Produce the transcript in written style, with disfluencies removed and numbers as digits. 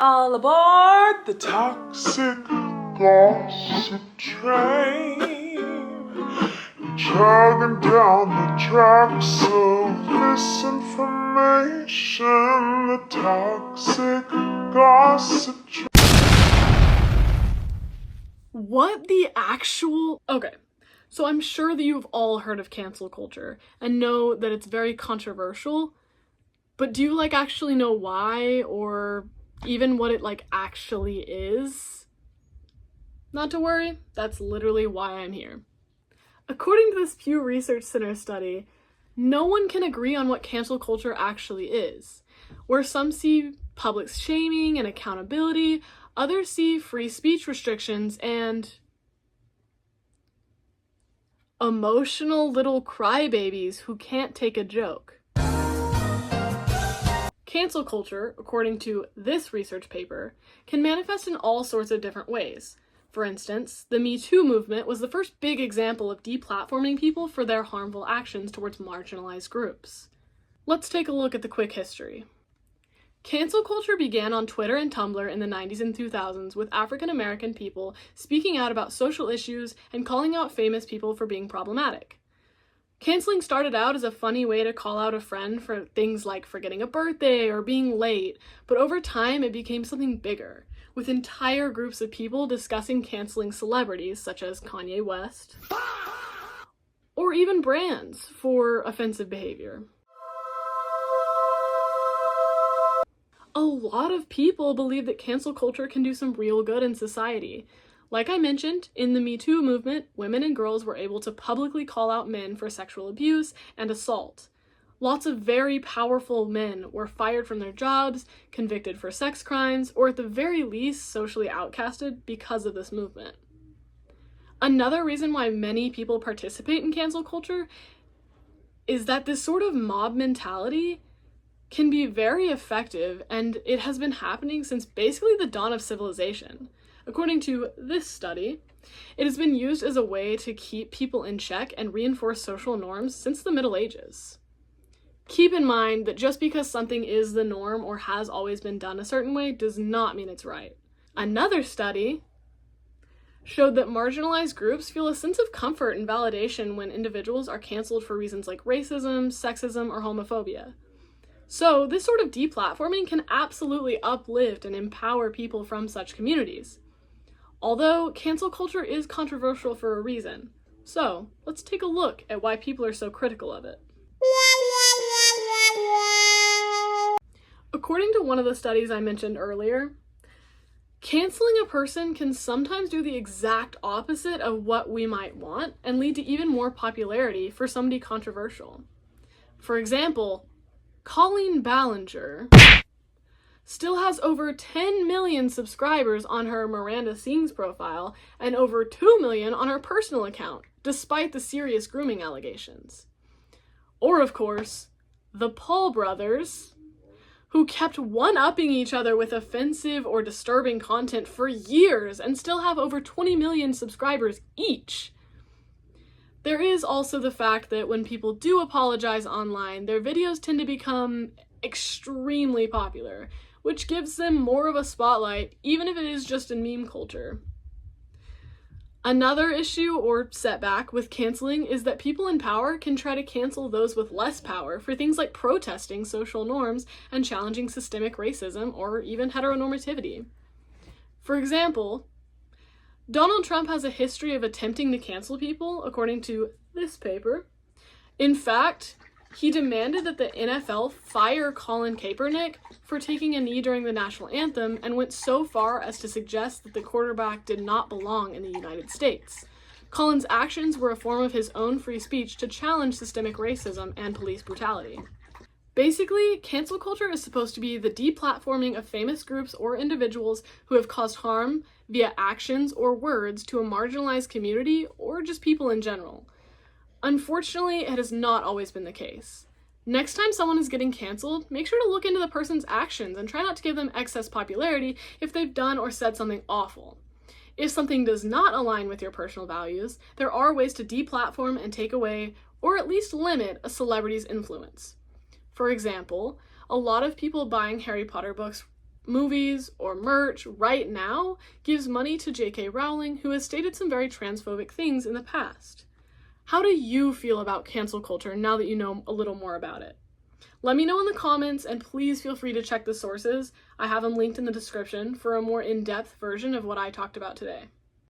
All aboard the toxic gossip train, chugging down the tracks of misinformation. The toxic gossip train. What the actual... Okay, so I'm sure that you've all heard of cancel culture and know that it's very controversial, but do you actually know why or even what it actually is? Not to worry, that's literally why I'm here. According to this Pew Research Center study, no one can agree on what cancel culture actually is. Where some see public shaming and accountability, others see free speech restrictions and emotional little crybabies who can't take a joke. Cancel culture, according to this research paper, can manifest in all sorts of different ways. For instance, the Me Too movement was the first big example of deplatforming people for their harmful actions towards marginalized groups. Let's take a look at the quick history. Cancel culture began on Twitter and Tumblr in the 90s and 2000s with African American people speaking out about social issues and calling out famous people for being problematic. Canceling started out as a funny way to call out a friend for things like forgetting a birthday or being late, but over time it became something bigger, with entire groups of people discussing canceling celebrities such as Kanye West, or even brands for offensive behavior. A lot of people believe that cancel culture can do some real good in society. Like I mentioned, in the Me Too movement, women and girls were able to publicly call out men for sexual abuse and assault. Lots of very powerful men were fired from their jobs, convicted for sex crimes, or at the very least socially outcasted because of this movement. Another reason why many people participate in cancel culture is that this sort of mob mentality can be very effective, and it has been happening since basically the dawn of civilization. According to this study, it has been used as a way to keep people in check and reinforce social norms since the Middle Ages. Keep in mind that just because something is the norm or has always been done a certain way does not mean it's right. Another study showed that marginalized groups feel a sense of comfort and validation when individuals are canceled for reasons like racism, sexism, or homophobia. So this sort of deplatforming can absolutely uplift and empower people from such communities. Although cancel culture is controversial for a reason. So let's take a look at why people are so critical of it. According to one of the studies I mentioned earlier, canceling a person can sometimes do the exact opposite of what we might want and lead to even more popularity for somebody controversial. For example, Colleen Ballinger still has over 10 million subscribers on her Miranda Sings profile and over 2 million on her personal account, despite the serious grooming allegations. Or, of course, the Paul brothers, who kept one-upping each other with offensive or disturbing content for years and still have over 20 million subscribers each. There is also the fact that when people do apologize online, their videos tend to become extremely popular, which gives them more of a spotlight, even if it is just in meme culture. Another issue or setback with canceling is that people in power can try to cancel those with less power for things like protesting social norms and challenging systemic racism or even heteronormativity. For example, Donald Trump has a history of attempting to cancel people, according to this paper. In fact, he demanded that the NFL fire Colin Kaepernick for taking a knee during the national anthem and went so far as to suggest that the quarterback did not belong in the United States. Colin's actions were a form of his own free speech to challenge systemic racism and police brutality. Basically, cancel culture is supposed to be the deplatforming of famous groups or individuals who have caused harm via actions or words to a marginalized community or just people in general. Unfortunately, it has not always been the case. Next time someone is getting canceled, make sure to look into the person's actions and try not to give them excess popularity if they've done or said something awful. If something does not align with your personal values, there are ways to deplatform and take away, or at least limit, a celebrity's influence. For example, a lot of people buying Harry Potter books movies, or merch right now gives money to J.K. Rowling, who has stated some very transphobic things in the past. How do you feel about cancel culture now that you know a little more about it? Let me know in the comments, and please feel free to check the sources. I have them linked in the description for a more in-depth version of what I talked about today.